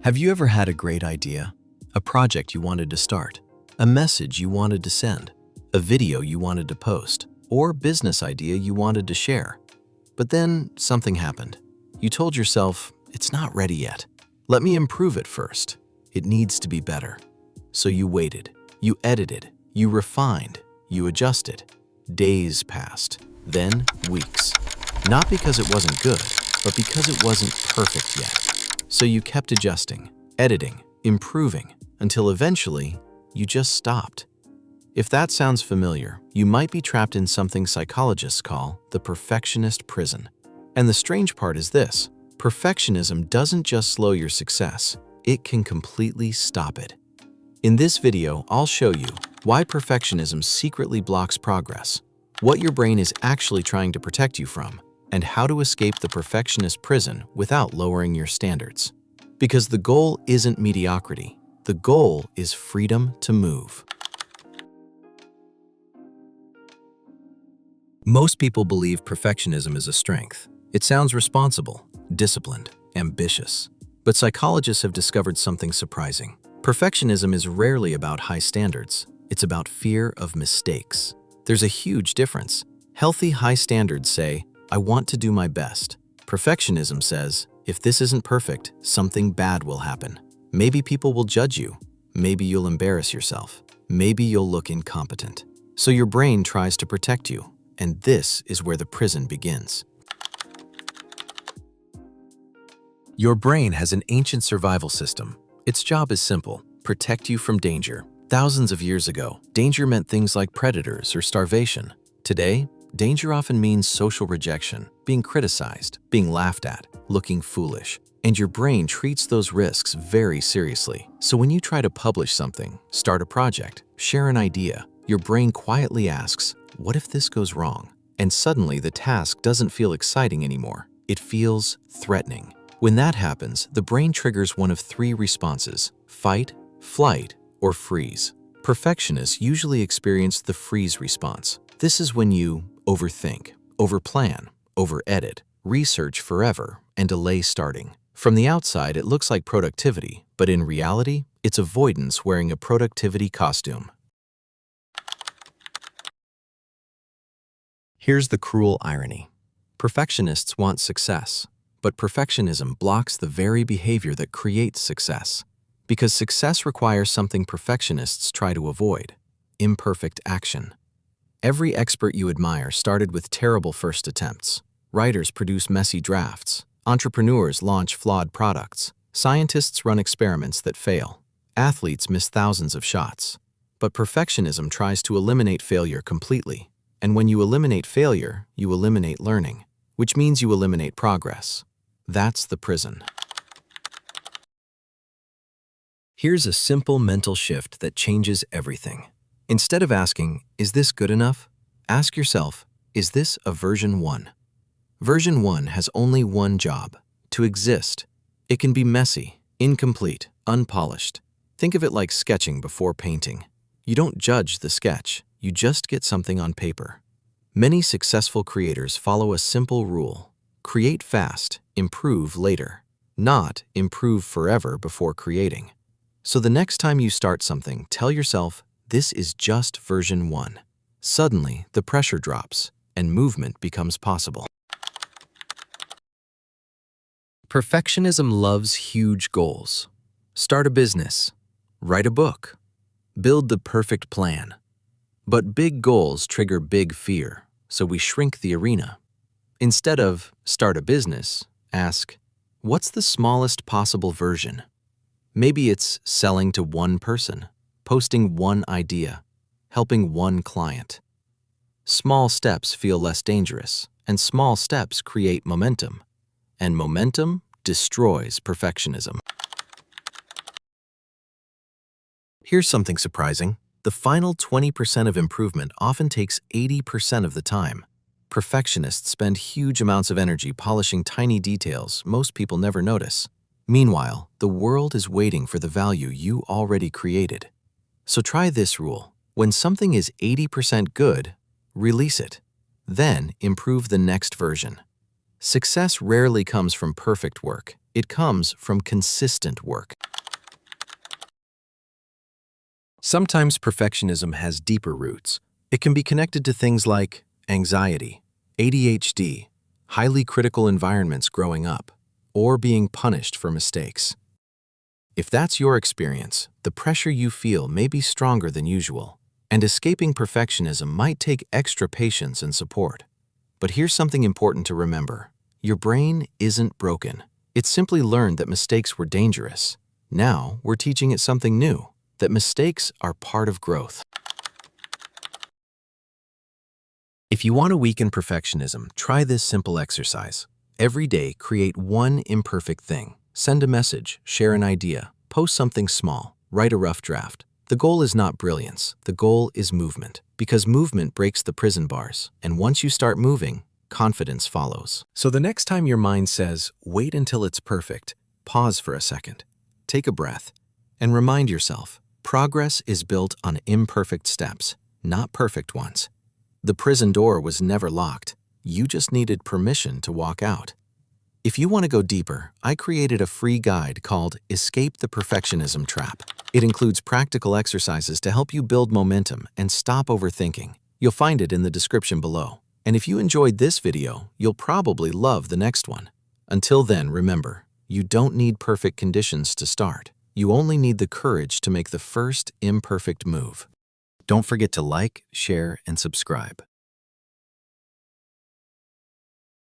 Have you ever had a great idea? A project you wanted to start, a message you wanted to send, a video you wanted to post, or business idea you wanted to share. But then something happened. You told yourself, it's not ready yet. Let me improve it first. It needs to be better. So you waited, you edited, you refined, you adjusted. Days passed, then weeks. Not because it wasn't good, but because it wasn't perfect yet. So you kept adjusting, editing, improving, until eventually you just stopped. If that sounds familiar, you might be trapped in something psychologists call the perfectionist prison. And the strange part is this: perfectionism doesn't just slow your success, it can completely stop it. In this video, I'll show you why perfectionism secretly blocks progress, what your brain is actually trying to protect you from, and how to escape the perfectionist prison without lowering your standards. Because the goal isn't mediocrity, the goal is freedom to move. Most people believe perfectionism is a strength. It sounds responsible, disciplined, ambitious. But psychologists have discovered something surprising. Perfectionism is rarely about high standards. It's about fear of mistakes. There's a huge difference. Healthy high standards say, I want to do my best. Perfectionism says, if this isn't perfect, something bad will happen. Maybe people will judge you. Maybe you'll embarrass yourself. Maybe you'll look incompetent. So your brain tries to protect you. And this is where the prison begins. Your brain has an ancient survival system. Its job is simple: protect you from danger. Thousands of years ago, danger meant things like predators or starvation. Today, danger often means social rejection, being criticized, being laughed at, looking foolish. And your brain treats those risks very seriously. So when you try to publish something, start a project, share an idea, your brain quietly asks, what if this goes wrong? And suddenly the task doesn't feel exciting anymore. It feels threatening. When that happens, the brain triggers one of three responses: fight, flight, or freeze. Perfectionists usually experience the freeze response. This is when you overthink, overplan, over-edit, research forever, and delay starting. From the outside, it looks like productivity, but in reality, it's avoidance wearing a productivity costume. Here's the cruel irony. Perfectionists want success, but perfectionism blocks the very behavior that creates success. Because success requires something perfectionists try to avoid: imperfect action. Every expert you admire started with terrible first attempts. Writers produce messy drafts. Entrepreneurs launch flawed products. Scientists run experiments that fail. Athletes miss thousands of shots. But perfectionism tries to eliminate failure completely. And when you eliminate failure, you eliminate learning, which means you eliminate progress. That's the prison. Here's a simple mental shift that changes everything. Instead of asking, is this good enough? Ask yourself, is this a version 1? Version 1 has only one job: to exist. It can be messy, incomplete, unpolished. Think of it like sketching before painting. You don't judge the sketch, you just get something on paper. Many successful creators follow a simple rule: create fast, improve later, not improve forever before creating. So the next time you start something, tell yourself, this is just version 1. Suddenly, the pressure drops, and movement becomes possible. Perfectionism loves huge goals. Start a business, write a book, build the perfect plan. But big goals trigger big fear, so we shrink the arena. Instead of start a business, ask, what's the smallest possible version? Maybe it's selling to one person, posting one idea, helping one client. Small steps feel less dangerous, and small steps create momentum. And momentum destroys perfectionism. Here's something surprising. The final 20% of improvement often takes 80% of the time. Perfectionists spend huge amounts of energy polishing tiny details most people never notice. Meanwhile, the world is waiting for the value you already created. So try this rule. When something is 80% good, release it. Then improve the next version. Success rarely comes from perfect work. It comes from consistent work. Sometimes perfectionism has deeper roots. It can be connected to things like anxiety, ADHD, highly critical environments growing up, or being punished for mistakes. If that's your experience, the pressure you feel may be stronger than usual, and escaping perfectionism might take extra patience and support. But here's something important to remember. Your brain isn't broken. It simply learned that mistakes were dangerous. Now, we're teaching it something new, that mistakes are part of growth. If you want to weaken perfectionism, try this simple exercise. Every day, create one imperfect thing. Send a message, share an idea, post something small, write a rough draft. The goal is not brilliance. The goal is movement, because movement breaks the prison bars. And once you start moving, confidence follows. So the next time your mind says, wait until it's perfect, pause for a second, take a breath, and remind yourself, progress is built on imperfect steps, not perfect ones. The prison door was never locked. You just needed permission to walk out. If you want to go deeper, I created a free guide called Escape the Perfectionism Trap. It includes practical exercises to help you build momentum and stop overthinking. You'll find it in the description below. And if you enjoyed this video, you'll probably love the next one. Until then, remember, you don't need perfect conditions to start. You only need the courage to make the first imperfect move. Don't forget to like, share, and subscribe.